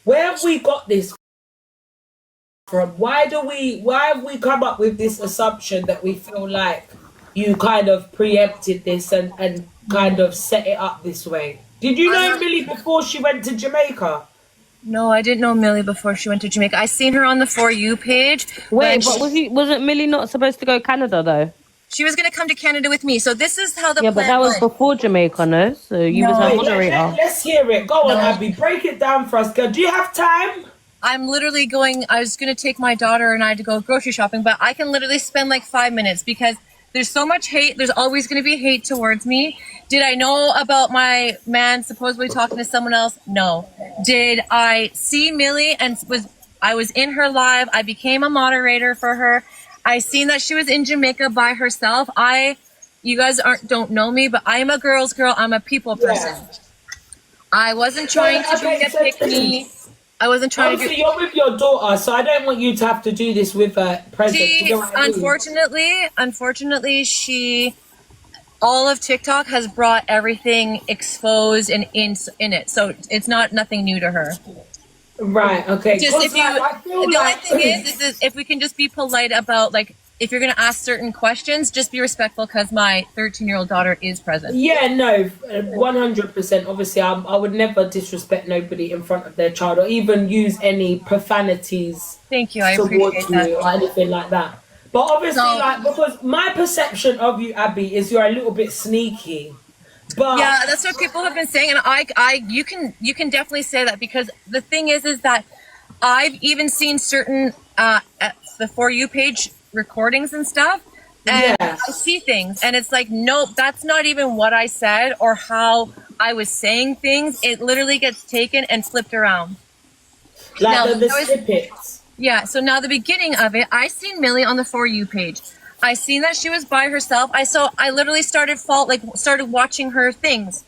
Where have we got this from? Why have we come up with this assumption that we feel like you kind of preempted this and kind of set it up this way? Did you know Millie before she went to Jamaica? No, I didn't know Millie before she went to Jamaica. I seen her on the For You page. Wait, but wasn't Millie not supposed to go Canada though? She was going to come to Canada with me. So this is how the Yeah, but that was before Jamaica, no? So you was her moderator. Let's hear it. Go on, Abby. Break it down for us, girl. Do you have time? I'm literally going, I was going to take my daughter and I to go grocery shopping, but I can literally spend like 5 minutes because there's so much hate. There's always going to be hate towards me. Did I know about my man supposedly talking to someone else? No. Did I see Millie and I was in her live. I became a moderator for her. I seen that she was in Jamaica by herself. You guys don't know me, but I am a girl's girl. I'm a people person. Yeah. I wasn't trying to be a pick-me. I wasn't trying to do... You're with your daughter, so I don't want you to have to do this with her present. Unfortunately, all of TikTok has brought everything exposed and in it, so it's nothing new to her. Right. Okay. Just if the only thing is if we can just be polite about like if you're gonna ask certain questions, just be respectful because my 13-year-old daughter is present. Yeah. No. 100%. Obviously, I would never disrespect nobody in front of their child or even use any profanities. Thank you. I appreciate that. Or anything like that. But obviously, because my perception of you, Abby, is you're a little bit sneaky. But yeah, that's what people have been saying, and you can definitely say that because the thing is that I've even seen certain at the For You page recordings and stuff, and I see things, and it's like, nope, that's not even what I said or how I was saying things. It literally gets taken and flipped around. Like the snippets. Yeah, so now the beginning of it, I seen Millie on the For You page. I seen that she was by herself. I literally started watching her things.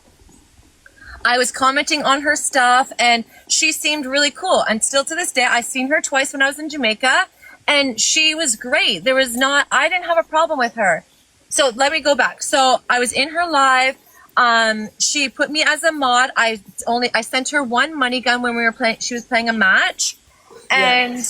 I was commenting on her stuff and she seemed really cool. And still to this day, I seen her twice when I was in Jamaica and she was great. I didn't have a problem with her. So let me go back. So I was in her live. She put me as a mod. I sent her one money gun when she was playing a match. And,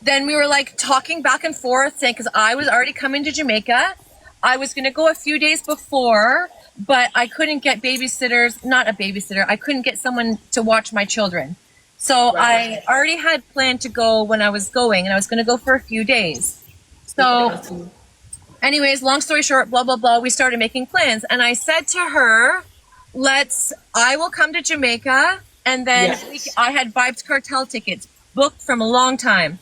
then we were like talking back and forth saying, because I was already coming to Jamaica. I was going to go a few days before, but I couldn't get not a babysitter. I couldn't get someone to watch my children. So I already had planned to go when I was going, and I was going to go for a few days. So anyways, long story short, blah, blah, blah. We started making plans. And I said to her, I will come to Jamaica. And then I had Vibes Cartel tickets booked from a long time.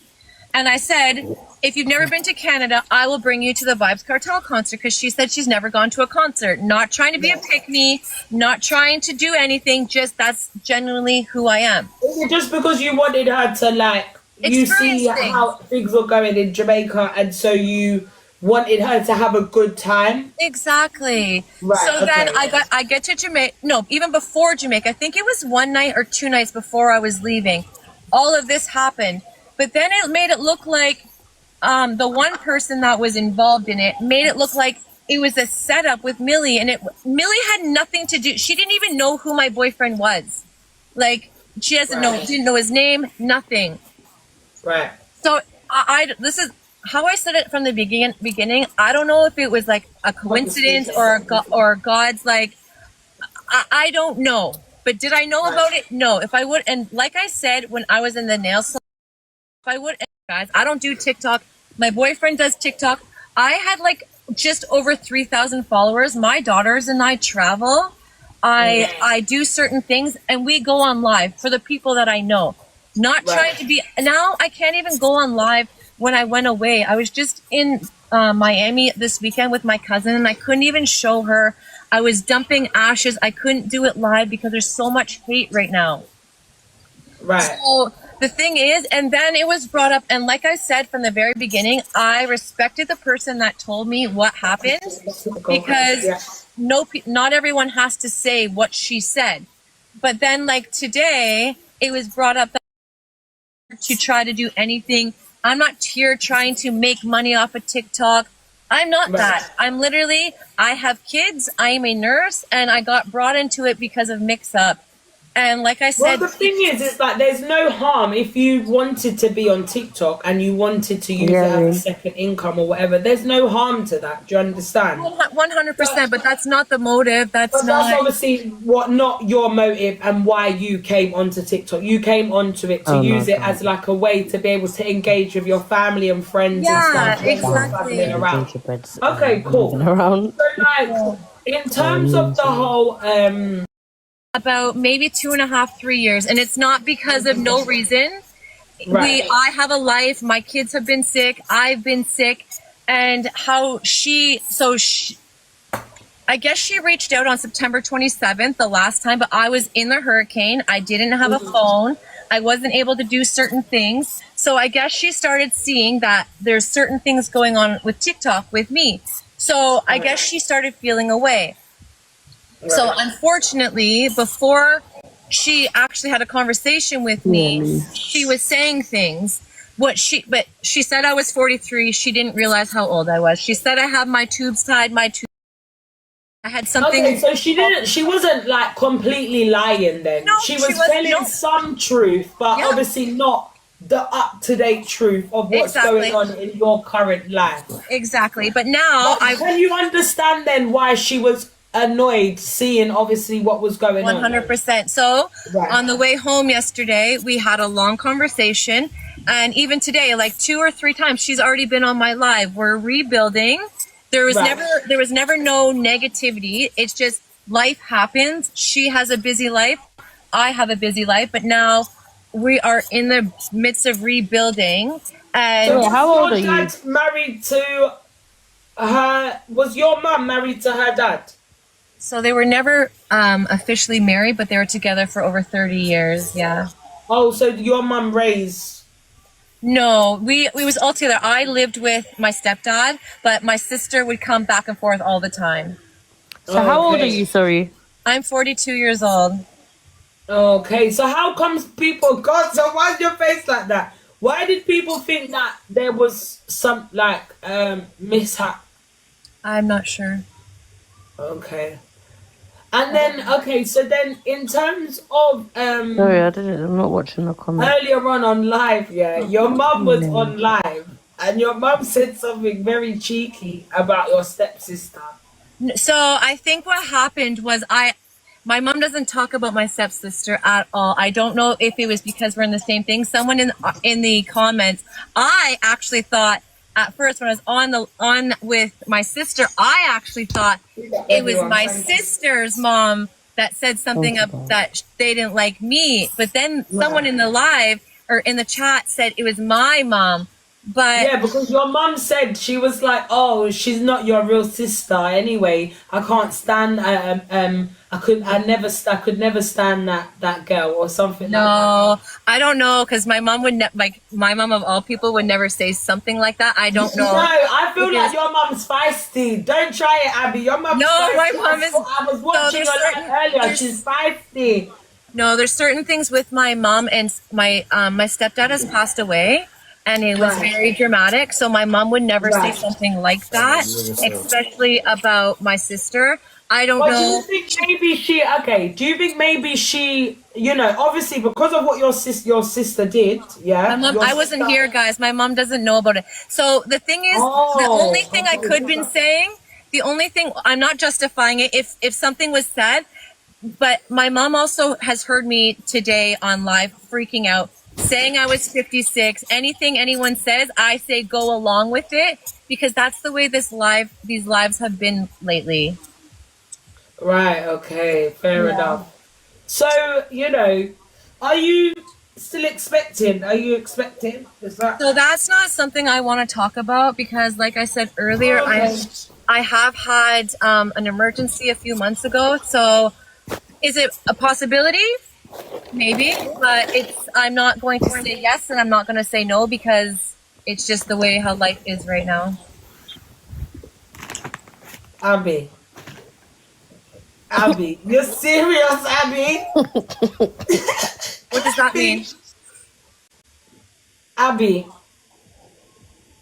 And I said, if you've never been to Canada, I will bring you to the Vibes Cartel concert because she said she's never gone to a concert. Not trying to be a pick-me, not trying to do anything, just that's genuinely who I am. Just because you wanted her to you see how things were going in Jamaica and so you wanted her to have a good time? Exactly. Right, so then I get to Jamaica, no, even before Jamaica, I think it was one night or 2 nights before I was leaving. All of this happened. But then it made it look like the one person that was involved in it made it look like it was a setup with Millie. And Millie had nothing to do. She didn't even know who my boyfriend was. Like, she didn't know his name, nothing. Right. So this is how I said it from the beginning. I don't know if it was like a coincidence or God's like, I don't know. But did I know about it? No. If I would, and like I said, when I was in the nail salon, guys, I don't do TikTok. My boyfriend does TikTok. I had like just over 3,000 followers. My daughters and I travel. I do certain things and we go on live for the people that I know. Not trying to be, now I can't even go on live when I went away. I was just in Miami this weekend with my cousin and I couldn't even show her. I was dumping ashes. I couldn't do it live because there's so much hate right now. Right. So the thing is, and then it was brought up, and like I said from the very beginning, I respected the person that told me what happened because not everyone has to say what she said. But then like today, it was brought up that to try to do anything. I'm not here trying to make money off of TikTok. I'm not that. I'm literally, I have kids, I am a nurse, and I got brought into it because of mix-up. And like I Well, said, the thing is, it's like there's no harm if you wanted to be on TikTok and you wanted to use it Yeah, as a really. second income or whatever. There's no harm to that. Do you understand? 100%, but that's not the motive. That's But that's not. obviously what not your motive and why you came onto TikTok. You came onto it to Oh no, use it God. as like a way to be able to engage with your family and friends and Yeah, stuff when you're exactly. traveling The around. gingerbread's Okay, moving cool. around. So like in terms of the whole About maybe 2.5, 3 years, and it's not because of no reason. right. I have a life. My kids have been sick. I've been sick, and I guess she reached out on September 27th, the last time, but I was in the hurricane. I didn't have a phone. I wasn't able to do certain things. So I guess she started seeing that there's certain things going on with TikTok with me. So I guess she started feeling away. So unfortunately, before she actually had a conversation with me, she was saying things. But she said I was 43. She didn't realize how old I was. She said I have my tubes tied, I had something. Okay, so she wasn't like completely lying then. No, She she was was telling no. some truth, but Yeah. obviously not the up-to-date truth of what's Exactly. going on in your current life. Exactly. But now But can you understand then why she was annoyed seeing obviously what was going on? 100%. So Right. on the way home yesterday, we had a long conversation. And even today, like 2 or 3 times, she's already been on my live. We're rebuilding. There was never no negativity. It's just life happens. She has a busy life. I have a busy life. But now we are in the midst of rebuilding. And So How old are was your you? dad married to her? Was your mum married to her dad? so they were never officially married, but they were together for over 30 years. Yeah. Oh, so your mum raised. No, we was all together. I lived with my stepdad, but my sister would come back and forth all the time. So how old are Okay. you? Sorry. I'm 42 years old. Okay, so how comes people? God, so why's your face like that? Why did people think that there was some like mishap? I'm not sure. Okay, and then okay, so then in terms of Sorry, I didn't. I'm not watching the comment. earlier on live, yeah, your mum was on live, and your mum said something very cheeky about your stepsister. So I think what happened was my mom doesn't talk about my stepsister at all. I don't know if it was because we're in the same thing. Someone in the comments, I actually thought at first when I was on with my sister, I actually thought it was my sister's mom that said something that they didn't like me. But then someone in the live or in the chat said it was my mom. But Yeah, because your mum said she was like, "Oh, she's not your real sister anyway. I can't stand. I could never stand that girl or something like that." no, I don't know because my mom would like my mom of all people would never say something like that. I don't know. No, I feel like your mum's feisty. Don't try it, Abby. Your mum's No, feisty. my mom is. I was watching there's her certain- earlier. there's- She's feisty. No, there's certain things with my mom and my stepdad has passed away, and it was Right. very dramatic. So my mom would never say Right. something like that, especially about my sister. I don't But do know. you think maybe she? Okay. Do you think maybe she? You know, obviously because of what your sister did. Yeah. My mom, your I wasn't sister- here, guys. My mom doesn't know about it. So the thing is, the only thing I could been saying, the only thing I'm not justifying it. If something was said, but my mom also has heard me today on live freaking out, saying I was 56. Anything anyone says, I say go along with it because that's the way these lives have been lately. Right. Okay. Fair enough. So you know, are you still expecting? Are you expecting? Is that? So that's not something I want to talk about because, like I said earlier, I have had an emergency a few months ago. So is it a possibility? Maybe, but I'm not going to say yes and I'm not going to say no because it's just the way how life is right now. Abby. Abby, you're serious, Abby? What does that mean? Abby,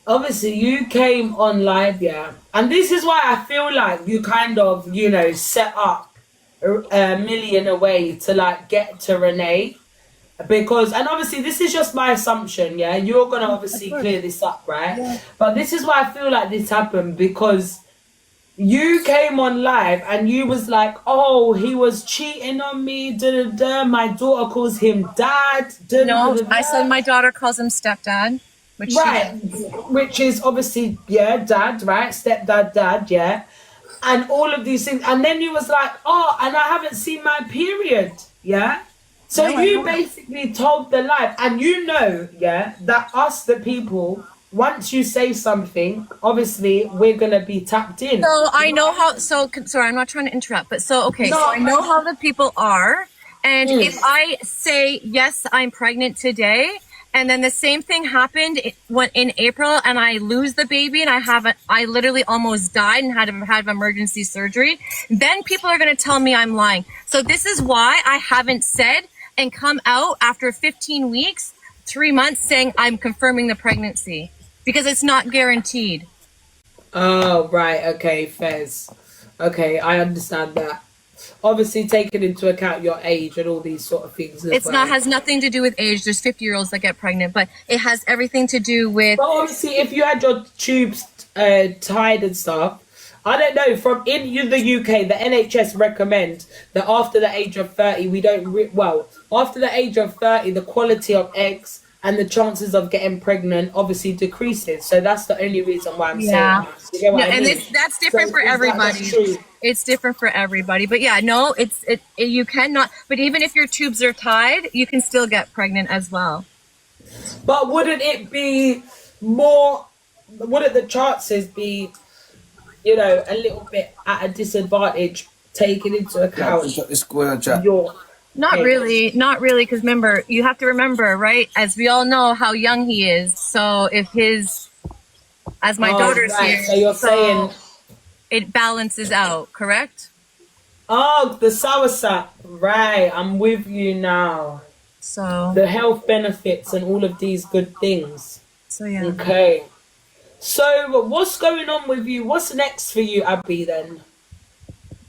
obviously you came on live, yeah, and this is why I feel like you kind of, you know, set up a million away to like get to Renee. Because, and obviously this is just my assumption, yeah, you're gonna obviously clear this up, right? Yeah. But this is why I feel like this happened, because you came on live and you was like, oh, he was cheating on me, da da da, my daughter calls him dad, da da No, da I said da. my daughter calls him stepdad, which she Right, does. which is obviously, yeah, dad, right, stepdad, dad, yeah, and all of these things, and then you was like, oh, and I haven't seen my period, yeah. So No, I you haven't. basically told the lie, and you know, yeah, that us, the people, once you say something, obviously we're gonna be tapped in. So Do I you know know what I how. mean? So sorry, I'm not trying to interrupt, but so okay. So No, I know how the people are, and if mm, I say yes, I'm pregnant today, and then the same thing happened when in April, and I lose the baby, and I literally almost died and had to have emergency surgery. Then people are going to tell me I'm lying. So this is why I haven't said and come out after 15 weeks, 3 months, saying I'm confirming the pregnancy because it's not guaranteed. oh right, okay, Fez. Okay, I understand that. Obviously taking into account your age and all these sort of things as It's not well. has nothing to do with age. There's 50-year-olds that get pregnant, but it has everything to do with. But obviously, if you had your tubes tied and stuff, I don't know. From in the UK, the NHS recommend that after the age of 30, we don't. Well, after the age of 30, the quality of eggs and the chances of getting pregnant obviously decreases. So that's the only reason why I'm saying Yeah. that. You get No, what I and mean? that's So different for is that everybody. just true? It's different for everybody. But yeah, no, you cannot. But even if your tubes are tied, you can still get pregnant as well. But wouldn't it be more? Wouldn't the chances be, a little bit at a disadvantage, taking into Yeah, account just drop this square on chat. your Not age? really, not really, because remember, you have to remember, right? As we all know how young he is. So if as my Oh, daughter's right. here, So you're saying, so it balances out, correct? oh, the soursop. Right. I'm with you now. So, The health benefits and all of these good things. so yeah. Okay. So what's going on with you? What's next for you, Abby, then?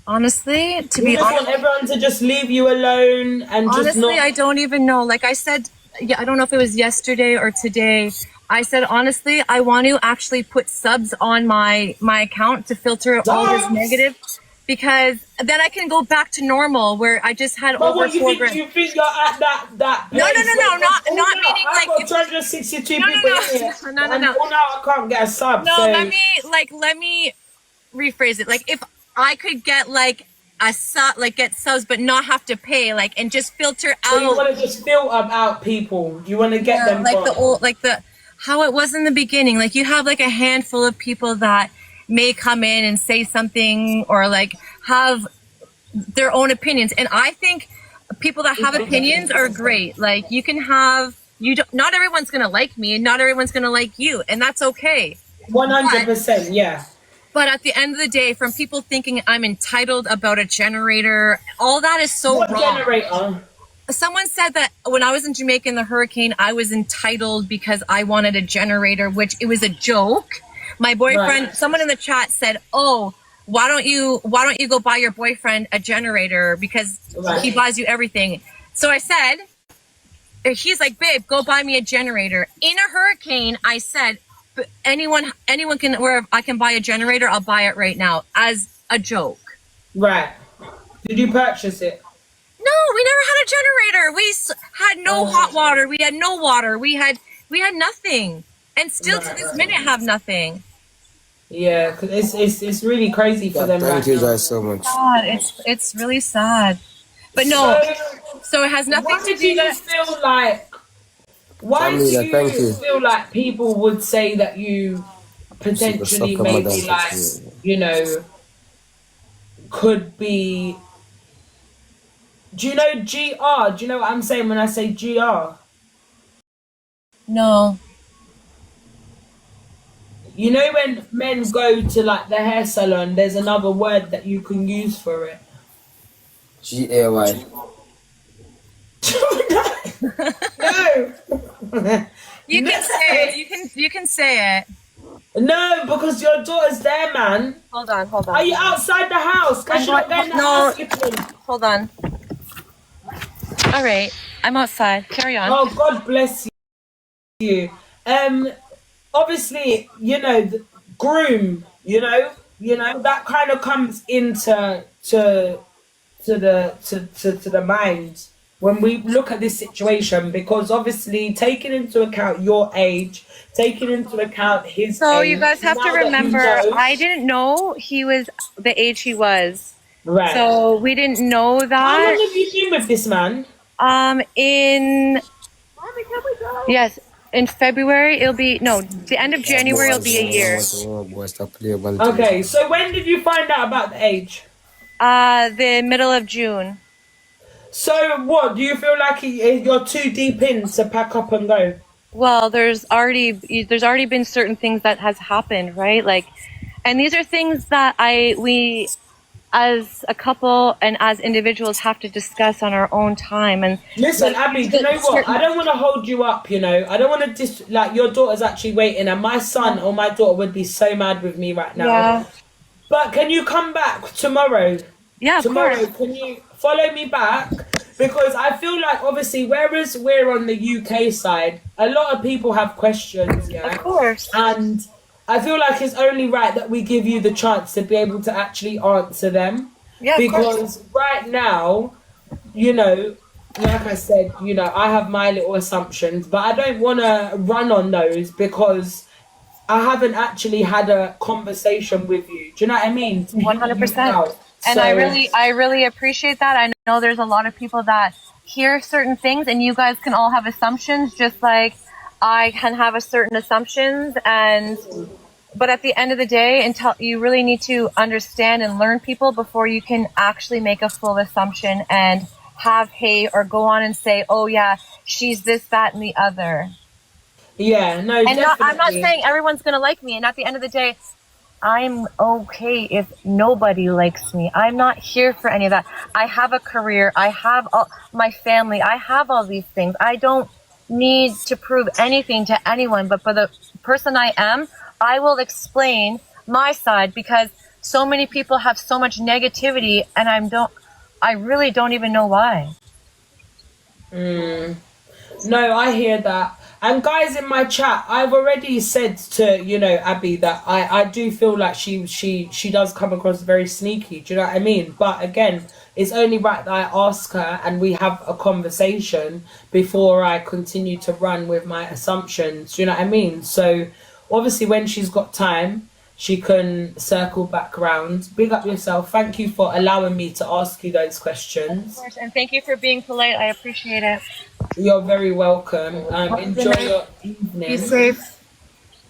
Honestly, to You be just honest. want everyone to just leave you alone and just Honestly, not. I don't even know. Like I said, yeah, I don't know if it was yesterday or today. I said honestly, I want to actually put subs on my account to filter all this Subs? negative, because then I can go back to normal where I just had But over what you four think? grand. You think you're at that No, no, place no, where no, not oh not no, meaning I've like got if 262 no, people no, here, no, no, no, and no, oh now I can't get a sub. no. So Let me rephrase it. Like if I could get like a sub, like get subs, but not have to pay, like and just filter so you out. want to just filter out people. You want to get Yeah, them like the gone. old, like the how it was in the beginning. Like you have like a handful of people that may come in and say something or like have their own opinions, and I think people that have opinions are great. Like you can have you don't, not everyone's gonna like me, and not everyone's gonna like you, and that's okay. But 100%. Yeah. but at the end of the day, from people thinking I'm entitled about a generator, all that is so What wrong. generator? Someone said that when I was in Jamaica in the hurricane, I was entitled because I wanted a generator, which it was a joke. My boyfriend, Right. someone in the chat said, "Oh, why don't you go buy your boyfriend a generator because Right. he buys you everything?" So I said, he's like, "Babe, go buy me a generator." In a hurricane, I said, "But anyone can where I can buy a generator, I'll buy it right now," as a joke. Right. Did you purchase it? No, we never had a generator. We had no hot water. We had no water. We had nothing, and still to this minute have nothing. Yeah, because it's really crazy for Yeah, them thank right you now. guys so much. God, it's really sad. But no, so it has nothing Why to do do you that. feel like? Why do Jamila, thank you you. feel like people would say that you Super potentially soccer madam. maybe like could be? Do you know GR? Do you know what I'm saying when I say GR? No. You know when men go to like the hair salon, there's another word that you can use for it. GAY. No. You No. can say it. You can say it. No, because your daughter's there, man. Hold on. Are you outside the house? Cause you're not going to the hospital. Hold on. All right, I'm outside. Carry on. Oh, God bless you. Obviously, groom. That kind of comes into the mind when we look at this situation, because obviously taking into account your age, taking into account his So age, you guys have to now that you remember, know, I didn't know he was the age he was. right? So we didn't know How long that. have you been with this man? Yes, in February it'll be the end of January it'll be a year. Okay, so when did you find out about the age? The middle of June. So what, do you feel like you're too deep in to pack up and go? Well, there's already been certain things that has happened, right? Like, and these are things that we as a couple and as individuals have to discuss on our own time. And Listen, Abby, do you know what? I don't want to hold you up, I don't want to like, your daughter's actually waiting, and my son or my daughter would be so mad with me right now. Yeah. But can you come back tomorrow? Yeah, Tomorrow, of course. can you follow me back? Because I feel like, obviously, whereas we're on the UK side, a lot of people have questions, yeah? Of course. And I feel like it's only right that we give you the chance to be able to actually answer them. Yeah, because right now, like I said, I have my little assumptions, but I don't want to run on those because I haven't actually had a conversation with you. Do you know what I mean? 100%. And I really appreciate that. I know there's a lot of people that hear certain things, and you guys can all have assumptions, just like I can have a certain assumptions. But at the end of the day, until you really need to understand and learn people before you can actually make a full assumption and have hate or go on and say, oh yeah, she's this, that, and the other. Yeah, no, And definitely. I'm not saying everyone's going to like me. And at the end of the day, I'm okay if nobody likes me. I'm not here for any of that. I have a career. I have my family. I have all these things. I don't need to prove anything to anyone. But for the person I am, I will explain my side, because so many people have so much negativity, and I really don't even know why. No, I hear that. And guys in my chat, I've already said to, Abby, that I do feel like she does come across very sneaky. Do you know what I mean? But again, it's only right that I ask her and we have a conversation before I continue to run with my assumptions. Do you know what I mean? So obviously when she's got time, she can circle back around. Big up yourself. Thank you for allowing me to ask you those questions. Of course, and thank you for being polite. I appreciate it. You're very welcome. Enjoy your evening. Be safe.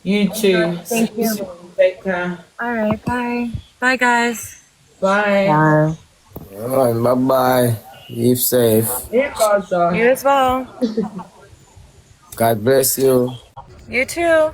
You too. Thank you. Take care. All right, bye. Bye, guys. Bye. Alright, bye-bye. Keep safe. Here, Gaza. You as well. God bless you. You too.